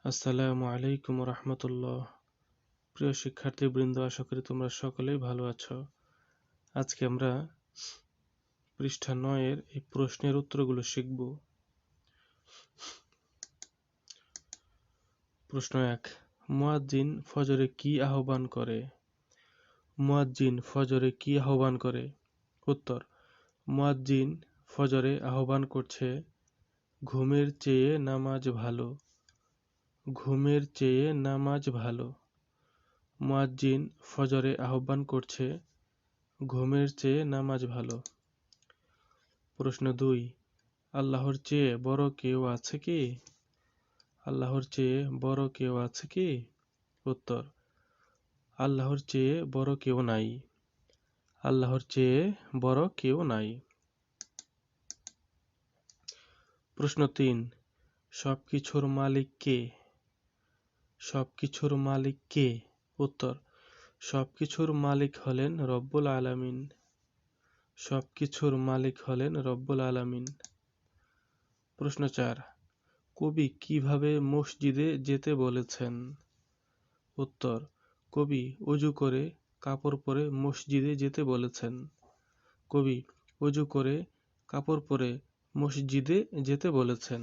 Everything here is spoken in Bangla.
আসসালামু আলাইকুম রহমতুল্লাহ। প্রিয় শিক্ষার্থীবৃন্দ, আশা করি তোমরা সকলেই ভালো আছো। আজকে আমরা পৃষ্ঠা 9 এই প্রশ্নের উত্তরগুলো শিখব। প্রশ্ন 1, মুয়াজ্জিন ফজরে কি আহ্বান করে? মুয়াজ্জিন ফজরে কি আহ্বান করে? উত্তর, মুয়াজ্জিন ফজরে আহ্বান করছে ঘুমের চেয়ে নামাজ ভালো। ঘুমের চেয়ে নামাজ ভালো। মুয়াজ্জিন ফজরে আহ্বান করছে ঘুমের চেয়ে নামাজ ভালো। প্রশ্ন 2, আল্লাহর চেয়ে বড় কেউ আছে কি? আল্লাহর চেয়ে বড় কেউ আছে কি? উত্তর, আল্লাহর চেয়ে বড় কেউ নাই। আল্লাহর চেয়ে বড় কেউ নাই। প্রশ্ন 3, সবকিছুর মালিক কে? সবকিছুর মালিক কে? উত্তর, সবকিছুর মালিক হলেন রব্বুল আলামিন। সবকিছুর মালিক হলেন রব্বুল আলামিন। প্রশ্ন 4, কবি কিভাবে মসজিদে যেতে বলেছেন? উত্তর, কবি ওযু করে কাপড় পরে মসজিদে যেতে বলেছেন। কবি ওযু করে কাপড় পরে মসজিদে যেতে বলেছেন।